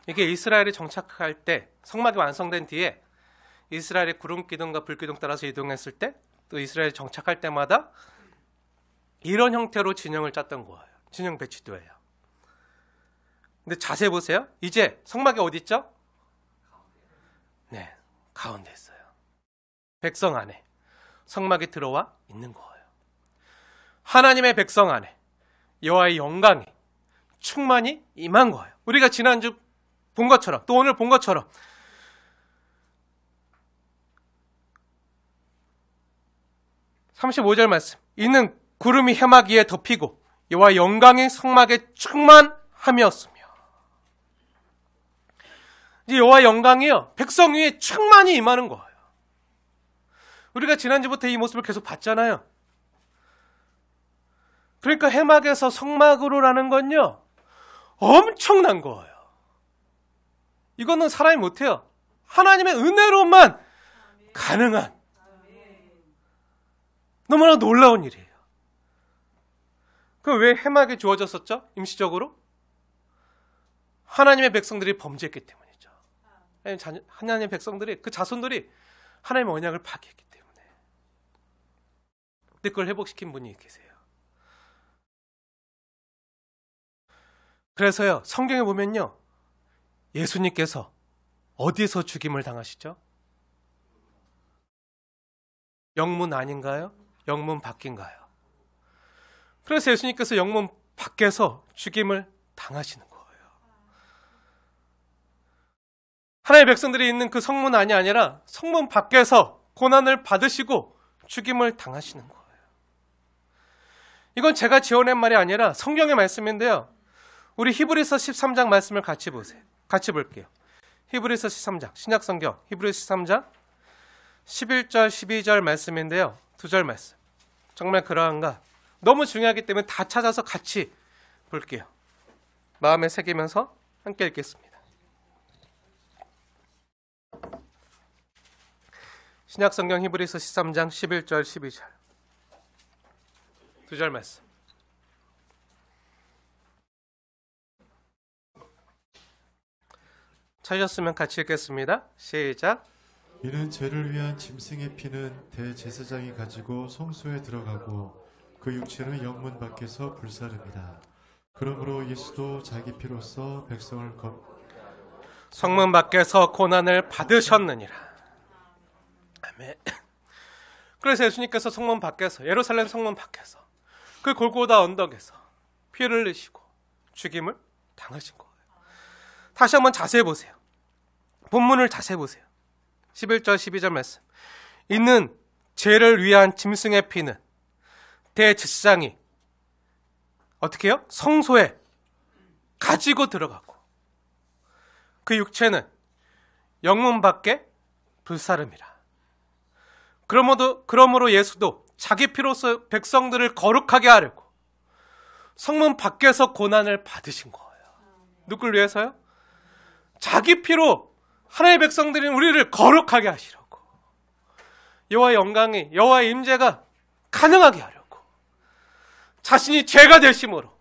이게 이스라엘이 정착할 때, 성막이 완성된 뒤에 이스라엘이 구름 기둥과 불 기둥 따라서 이동했을 때, 또 이스라엘이 정착할 때마다 이런 형태로 진영을 짰던 거예요. 진영 배치도예요. 근데 자세히 보세요. 이제 성막이 어디 있죠? 네, 가운데 있어요. 백성 안에 성막이 들어와 있는 거예요. 하나님의 백성 안에 여호와의 영광이 충만히 임한 거예요. 우리가 지난주 본 것처럼, 또 오늘 본 것처럼, 35절 말씀, 이는 구름이 회막 위에 덮이고 여호와의 영광이 성막에 충만함이었으며. 이제 여호와의 영광이요, 백성 위에 충만히 임하는 거예요. 우리가 지난주부터 이 모습을 계속 봤잖아요. 그러니까 회막에서 성막으로라는 건요, 엄청난 거예요. 이거는 사람이 못해요. 하나님의 은혜로만 가능한 너무나 놀라운 일이에요. 그럼 왜 회막이 주어졌었죠? 임시적으로? 하나님의 백성들이 범죄했기 때문이죠. 하나님의 백성들이, 그 자손들이 하나님의 언약을 파기했기 때문에. 근데 그걸 회복시킨 분이 계세요. 그래서요, 성경에 보면요, 예수님께서 어디서 죽임을 당하시죠? 영문 아닌가요? 영문 밖인가요? 그래서 예수님께서 영문 밖에서 죽임을 당하시는 거예요. 하나님의 백성들이 있는 그 성문 안이 아니라 성문 밖에서 고난을 받으시고 죽임을 당하시는 거예요. 이건 제가 지어낸 말이 아니라 성경의 말씀인데요. 우리 히브리서 13장 말씀을 같이 보세요. 같이 볼게요. 히브리서 13장, 신약성경 히브리서 13장 11절 12절 말씀인데요. 두 절 말씀. 정말 그러한가? 너무 중요하기 때문에 다 찾아서 같이 볼게요. 마음에 새기면서 함께 읽겠습니다. 신약성경 히브리서 13장 11절 12절 두 절 말씀. 찾으셨으면 같이 읽겠습니다. 시작. 이는 죄를 위한 짐승의 피는 대제사장이 가지고 성소에 들어가고 그 육체는 영문 밖에서 불사릅니다. 그러므로 예수도 자기 피로써 백성을 성문 밖에서 고난을 받으셨느니라. 아멘. 그래서 예수님께서 성문 밖에서, 예루살렘 성문 밖에서, 그 골고다 언덕에서 피를 흘리시고 죽임을 당하신 거예요. 다시 한번 자세히 보세요. 본문을 자세히 보세요. 11절 12절 말씀. 이는 죄를 위한 짐승의 피는 대제사장이 어떻게 해요? 성소에 가지고 들어가고 그 육체는 영문 밖에 불사름이라. 그러므로 예수도 자기 피로서 백성들을 거룩하게 하려고 성문 밖에서 고난을 받으신 거예요. 누굴 위해서요? 자기 피로 하나님의 백성들인 우리를 거룩하게 하시려고, 여호와의 영광이, 여호와의 임재가 가능하게 하려고, 자신이 죄가 되심으로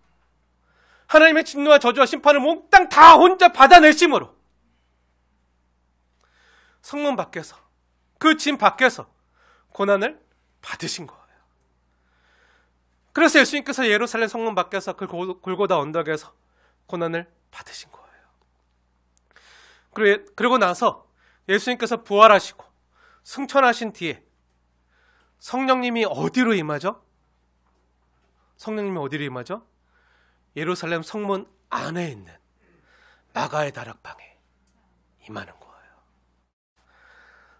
하나님의 진노와 저주와 심판을 몽땅 다 혼자 받아내심으로 성문 밖에서, 그 짐 밖에서 고난을 받으신 거예요. 그래서 예수님께서 예루살렘 성문 밖에서 그 골고다 언덕에서 고난을 받으신 거예요. 그리고 나서 예수님께서 부활하시고 승천하신 뒤에 성령님이 어디로 임하죠? 성령님이 어디로 임하죠? 예루살렘 성문 안에 있는 마가의 다락방에 임하는 거예요.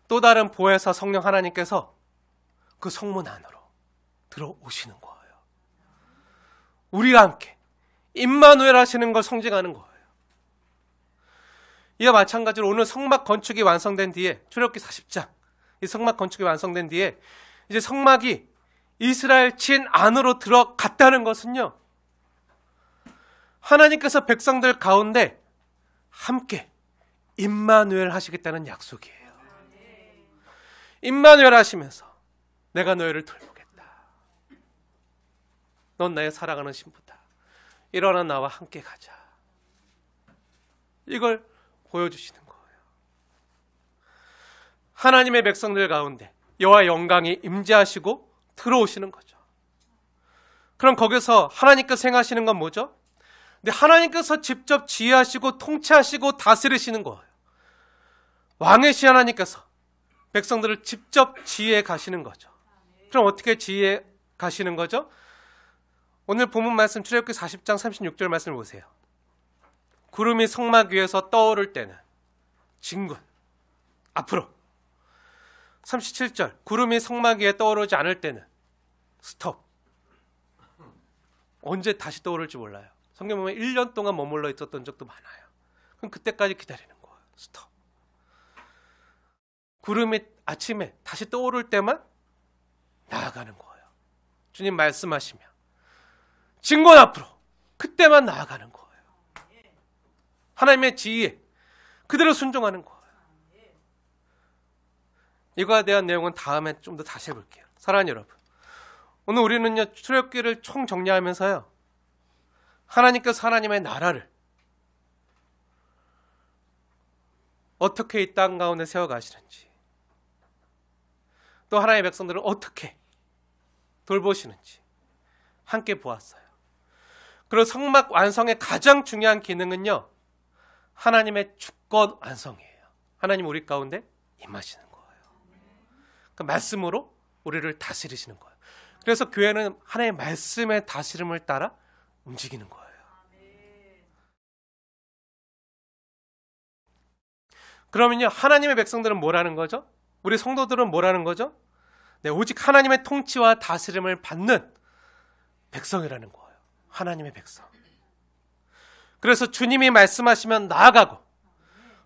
또 다른 보혜사 성령 하나님께서 그 성문 안으로 들어오시는 거예요. 우리와 함께 임마누엘 하시는 걸 상징하는 거예요. 이와 마찬가지로 오늘 성막 건축이 완성된 뒤에, 출애굽기 40장, 이 성막 건축이 완성된 뒤에 이제 성막이 이스라엘 진 안으로 들어갔다는 것은요, 하나님께서 백성들 가운데 함께 임마누엘 하시겠다는 약속이에요. 임마누엘 하시면서 내가 너희를 돌보겠다. 넌 나의 사랑하는 신부다. 일어나 나와 함께 가자. 이걸 보여주시는 거예요. 하나님의 백성들 가운데 여호와의 영광이 임재하시고 들어오시는 거죠. 그럼 거기서 하나님께서 행하시는 건 뭐죠? 근데 하나님께서 직접 지휘하시고 통치하시고 다스리시는 거예요. 왕이신 하나님께서 백성들을 직접 지휘해 가시는 거죠. 그럼 어떻게 지휘해 가시는 거죠? 오늘 본문 말씀 출애굽기 40장 36절 말씀을 보세요. 구름이 성막 위에서 떠오를 때는 진군, 앞으로. 37절, 구름이 성막 위에 떠오르지 않을 때는 스톱. 언제 다시 떠오를지 몰라요. 성경 보면 1년 동안 머물러 있었던 적도 많아요. 그럼 그때까지 기다리는 거예요. 스톱. 구름이 아침에 다시 떠오를 때만 나아가는 거예요. 주님 말씀하시며 진군 앞으로, 그때만 나아가는 거예요. 하나님의 지혜에 그대로 순종하는 거예요. 이거에 대한 내용은 다음에 좀 더 다시 해볼게요. 사랑하는 여러분, 오늘 우리는요, 출애굽기를 총 정리하면서요, 하나님께서 하나님의 나라를 어떻게 이 땅 가운데 세워가시는지, 또 하나님의 백성들을 어떻게 돌보시는지 함께 보았어요. 그리고 성막 완성의 가장 중요한 기능은요, 하나님의 주권 완성이에요. 하나님 우리 가운데 임하시는 거예요. 그 말씀으로 우리를 다스리시는 거예요. 그래서 교회는 하나님의 말씀의 다스림을 따라 움직이는 거예요. 그러면요, 하나님의 백성들은 뭐라는 거죠? 우리 성도들은 뭐라는 거죠? 네, 오직 하나님의 통치와 다스림을 받는 백성이라는 거예요. 하나님의 백성. 그래서 주님이 말씀하시면 나아가고,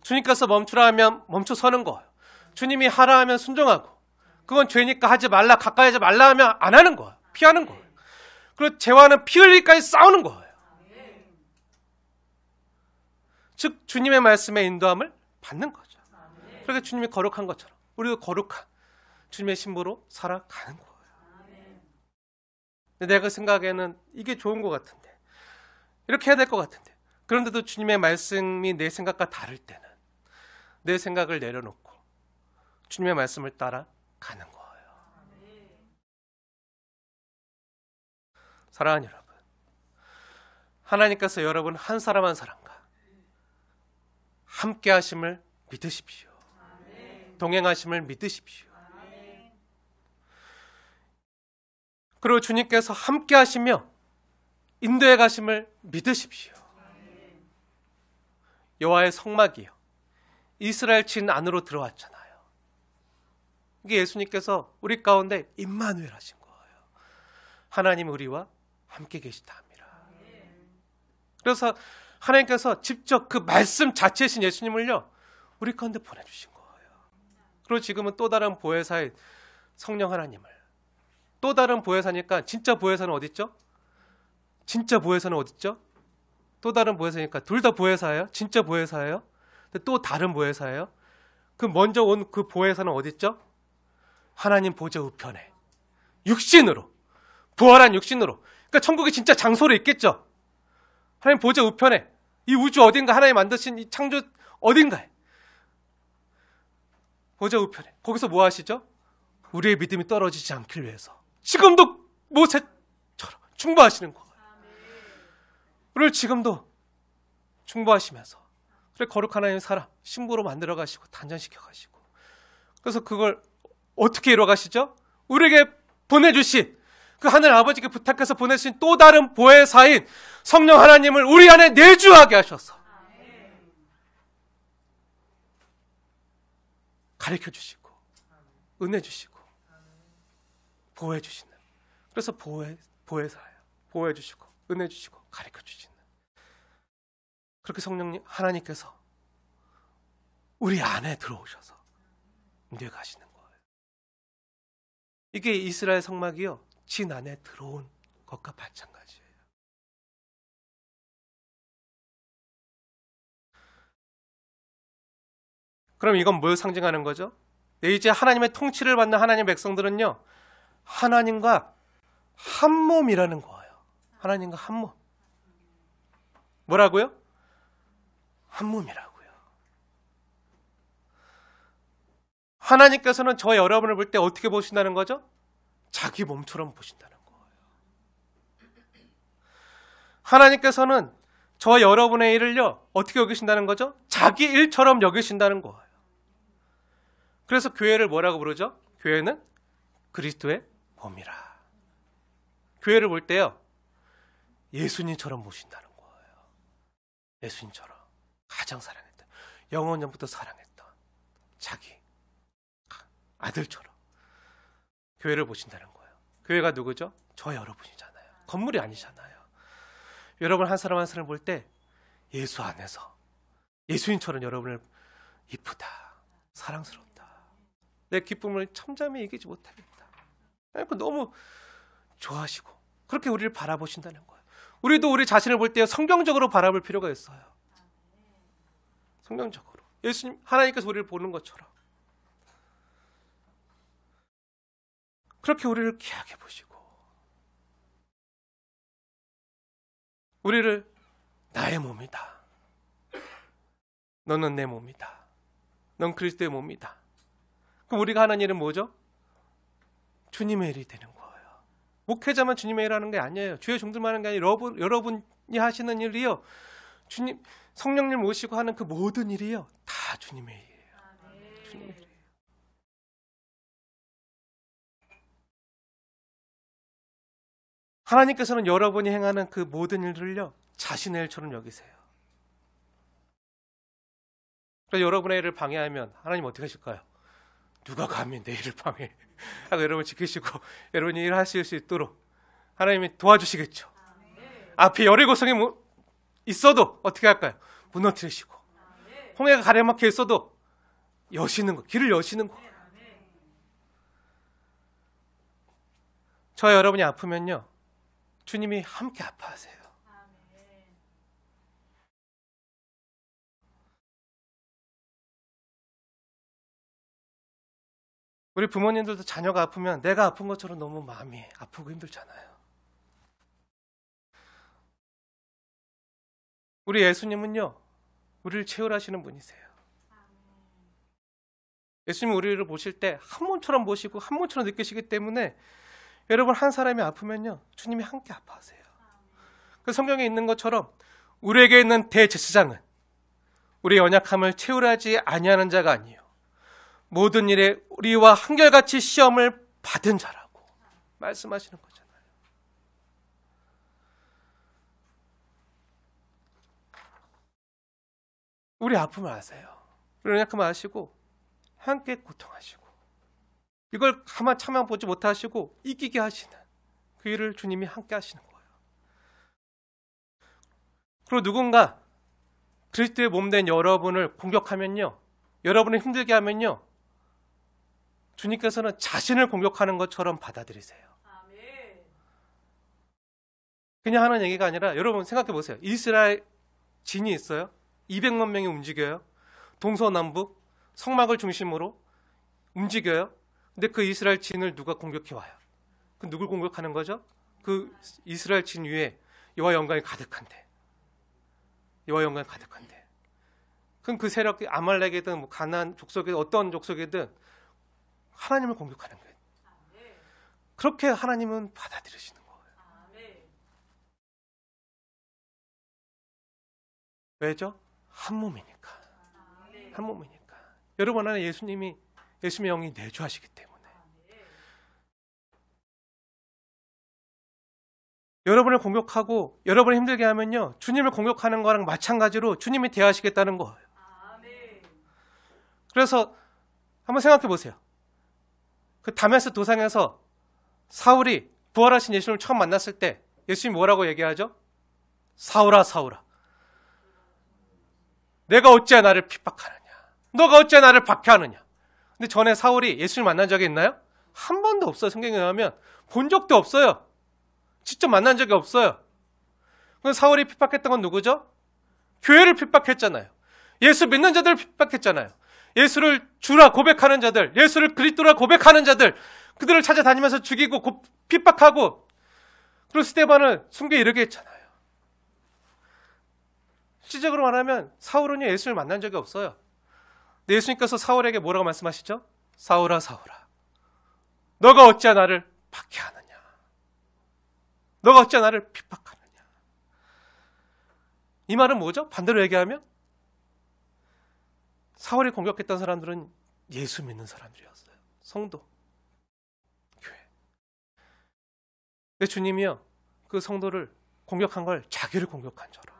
주님께서 멈추라 하면 멈춰 서는 거예요. 주님이 하라 하면 순종하고, 그건 죄니까 하지 말라, 가까이 하지 말라 하면 안 하는 거예요. 피하는 거예요. 그리고 죄와는 피 흘리기까지 싸우는 거예요. 즉 주님의 말씀에 인도함을 받는 거죠. 그렇게 주님이 거룩한 것처럼 우리도 거룩한 주님의 신부로 살아가는 거예요. 근데 내가 생각에는 이게 좋은 것 같은데, 이렇게 해야 될 것 같은데, 그런데도 주님의 말씀이 내 생각과 다를 때는 내 생각을 내려놓고 주님의 말씀을 따라 가는 거예요. 사랑하는 여러분, 하나님께서 여러분 한 사람 한 사람과 함께 하심을 믿으십시오. 동행하심을 믿으십시오. 그리고 주님께서 함께 하시며 인도해 가심을 믿으십시오. 여호와의 성막이요, 이스라엘 진 안으로 들어왔잖아요. 이게 예수님께서 우리 가운데 임마누엘 하신 거예요. 하나님 우리와 함께 계시다 합니다. 그래서 하나님께서 직접 그 말씀 자체이신 예수님을요 우리 가운데 보내주신 거예요. 그리고 지금은 또 다른 보혜사인 성령 하나님을, 또 다른 보혜사니까 진짜 보혜사는 어디 있죠? 진짜 보혜사는 어디 있죠? 또 다른 보혜사니까 둘 다 보혜사예요? 진짜 보혜사예요? 근데 또 다른 보혜사예요? 그 먼저 온 그 보혜사는 어디 있죠? 하나님 보좌 우편에 육신으로, 부활한 육신으로. 그러니까 천국에 진짜 장소로 있겠죠. 하나님 보좌 우편에, 이 우주 어딘가, 하나님 만드신 이 창조 어딘가에 보좌 우편에, 거기서 뭐 하시죠? 우리의 믿음이 떨어지지 않길 위해서 지금도 모세처럼 충보하시는 거예요. 우리를 지금도 충보하시면서, 그래 거룩한 하나님의 사람 신부로 만들어 가시고 단장시켜 가시고, 그래서 그걸 어떻게 이루어 가시죠? 우리에게 보내주신 그 하늘 아버지께 부탁해서 보내신 또 다른 보혜사인 성령 하나님을 우리 안에 내주하게 하셔서 가르쳐 주시고 은혜 주시고 보호해 주시는, 그래서 보혜사예요. 보호해 주시고 은혜 주시고 가르쳐 주시는, 그렇게 성령님 하나님께서 우리 안에 들어오셔서 인도해 가시는 거예요. 이게 이스라엘 성막이요 진 안에 들어온 것과 마찬가지예요. 그럼 이건 뭘 상징하는 거죠? 이제 하나님의 통치를 받는 하나님의 백성들은요 하나님과 한 몸이라는 거예요. 하나님과 한 몸. 뭐라고요? 한 몸이라고요. 하나님께서는 저 여러분을 볼 때 어떻게 보신다는 거죠? 자기 몸처럼 보신다는 거예요. 하나님께서는 저 여러분의 일을요 어떻게 여기신다는 거죠? 자기 일처럼 여기신다는 거예요. 그래서 교회를 뭐라고 부르죠? 교회는 그리스도의 몸이라. 교회를 볼 때요 예수님처럼 보신다는 거예요. 예수님처럼 가장 사랑했던, 영원 전부터 사랑했던 자기 아들처럼 교회를 보신다는 거예요. 교회가 누구죠? 저 여러분이잖아요. 건물이 아니잖아요. 여러분 한 사람 한 사람을 볼 때 예수 안에서 예수님처럼 여러분을 이쁘다, 사랑스럽다, 내 기쁨을 참잠에 이기지 못하겠다, 너무 좋아하시고 그렇게 우리를 바라보신다는 거예요. 우리도 우리 자신을 볼 때 성경적으로 바라볼 필요가 있어요. 성경적으로 예수님 하나님께서 우리를 보는 것처럼 그렇게 우리를 귀하게 보시고 우리를 나의 몸이다, 너는 내 몸이다, 넌 그리스도의 몸이다. 그럼 우리가 하는 일은 뭐죠? 주님의 일이 되는 거예요. 목회자만 주님의 일 하는 게 아니에요. 주의 종들만 하는 게 아니라 여러분이 하시는 일이요 주님 성령님 모시고 하는 그 모든 일이요 다 주님의 일이에요. 주님의 일이에요. 하나님께서는 여러분이 행하는 그 모든 일들을요 자신의 일처럼 여기세요. 그래서 여러분의 일을 방해하면 하나님 어떻게 하실까요? 누가 감히 내 일을 방해 하고 여러분 지키시고 여러분이 일하실 수 있도록 하나님이 도와주시겠죠. 앞에 여리고성이 있어도 어떻게 할까요? 무너뜨리시고 홍해가 가려막혀 있어도 여시는 거, 길을 여시는 거. 저와 여러분이 아프면요, 주님이 함께 아파하세요. 우리 부모님들도 자녀가 아프면 내가 아픈 것처럼 너무 마음이 아프고 힘들잖아요. 우리 예수님은요, 우리를 채울하시는 분이세요. 예수님이 우리를 보실 때 한 몸처럼 보시고 한 몸처럼 느끼시기 때문에 여러분 한 사람이 아프면요, 주님이 함께 아파하세요. 그 성경에 있는 것처럼 우리에게 있는 대제사장은 우리의 연약함을 채울하지 아니하는 자가 아니요 모든 일에 우리와 한결같이 시험을 받은 자라고 말씀하시는 거잖아요. 우리 아픔을 아세요. 우리 연약함을 아시고 함께 고통하시고 이걸 가만 참아 보지 못하시고 이기게 하시는 그 일을 주님이 함께 하시는 거예요. 그리고 누군가 그리스도의 몸된 여러분을 공격하면요, 여러분을 힘들게 하면요, 주님께서는 자신을 공격하는 것처럼 받아들이세요. 그냥 하는 얘기가 아니라 여러분 생각해 보세요. 이스라엘 진이 있어요. 200만 명이 움직여요. 동서남북 성막을 중심으로 움직여요. 근데 그 이스라엘 진을 누가 공격해 와요? 그 누굴 공격하는 거죠? 그 이스라엘 진 위에 여호와 영광이 가득한데, 여호와 영광이 가득한데, 그럼 그 세력이 아말렉이든 뭐 가나안 족속이든 어떤 족속이든 하나님을 공격하는 거예요. 그렇게 하나님은 받아들이시는 거예요. 왜죠? 한 몸이니까. 한 몸이니까. 여러분 안에 예수님의 영이 내주하시기 때문에. 여러분을 공격하고 여러분을 힘들게 하면요, 주님을 공격하는 거랑 마찬가지로 주님이 대하시겠다는 거예요. 그래서 한번 생각해 보세요. 그 다메스 도상에서 사울이 부활하신 예수님을 처음 만났을 때 예수님이 뭐라고 얘기하죠? 사울아, 사울아, 내가 어찌하여 나를 핍박하느냐? 너가 어찌하여 나를 박해하느냐? 근데 전에 사울이 예수님을 만난 적이 있나요? 한 번도 없어요. 성경에 의하면 본 적도 없어요. 직접 만난 적이 없어요. 그럼 사울이 핍박했던 건 누구죠? 교회를 핍박했잖아요. 예수 믿는 자들을 핍박했잖아요. 예수를 주라 고백하는 자들, 예수를 그리스도라 고백하는 자들, 그들을 찾아다니면서 죽이고 핍박하고, 그리고 스데반을 숨겨 이르게 했잖아요. 실제적으로 말하면 사울은 예수를 만난 적이 없어요. 근데 예수님께서 사울에게 뭐라고 말씀하시죠? 사울아, 사울아, 너가 어찌하여 나를 박해하느냐? 너가 어찌하여 나를 핍박하느냐? 이 말은 뭐죠? 반대로 얘기하면 사울이 공격했던 사람들은 예수 믿는 사람들이었어요. 성도, 교회. 근데 주님이요, 그 성도를 공격한 걸 자기를 공격한 처럼,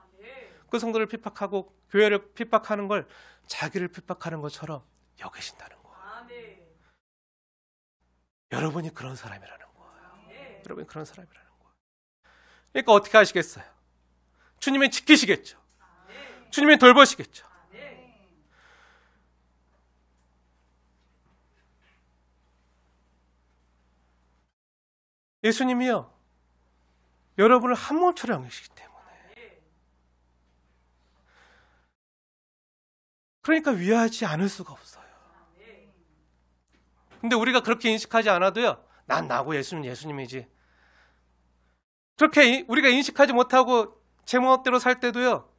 그 성도를 핍박하고 교회를 핍박하는 걸 자기를 핍박하는 것처럼 여기신다는 거예요. 여러분이 그런 사람이라는 거예요. 여러분이 그런 사람이라는 거예요. 그러니까 어떻게 하시겠어요? 주님이 지키시겠죠. 주님이 돌보시겠죠. 예수님이요, 여러분을 한 몸처럼 여기시기 때문에. 그러니까 위하지 않을 수가 없어요. 근데 우리가 그렇게 인식하지 않아도요, 난 나고 예수님은 예수님이지. 그렇게 우리가 인식하지 못하고 제 멋대로 살 때도요,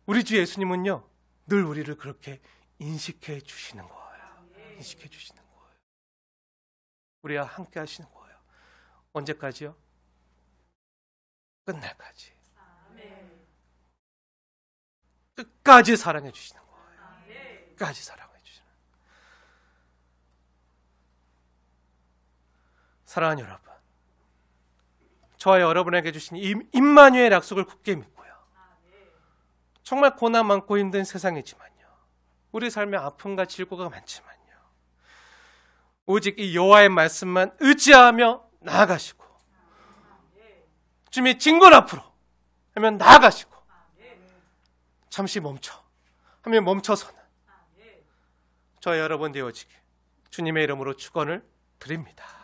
우리 주 예수님은요, 늘 우리를 그렇게 인식해 주시는 거예요. 인식해 주시는 거예요. 우리와 함께 하시는 거예요. 언제까지요? 끝날까지. 끝까지 사랑해 주시는 거예요. 끝까지 사랑해 주시는. 사랑하는 여러분, 저와 여러분에게 주신 임마누엘 약속을 굳게 믿고요, 정말 고난 많고 힘든 세상이지만요, 우리 삶에 아픔과 질고가 많지만요, 오직 이 여호와의 말씀만 의지하며 나아가시고, 주님의 진군 앞으로 하면 나아가시고, 잠시 멈춰 하면 멈춰서는 저 여러분 되어지기 주님의 이름으로 축원을 드립니다.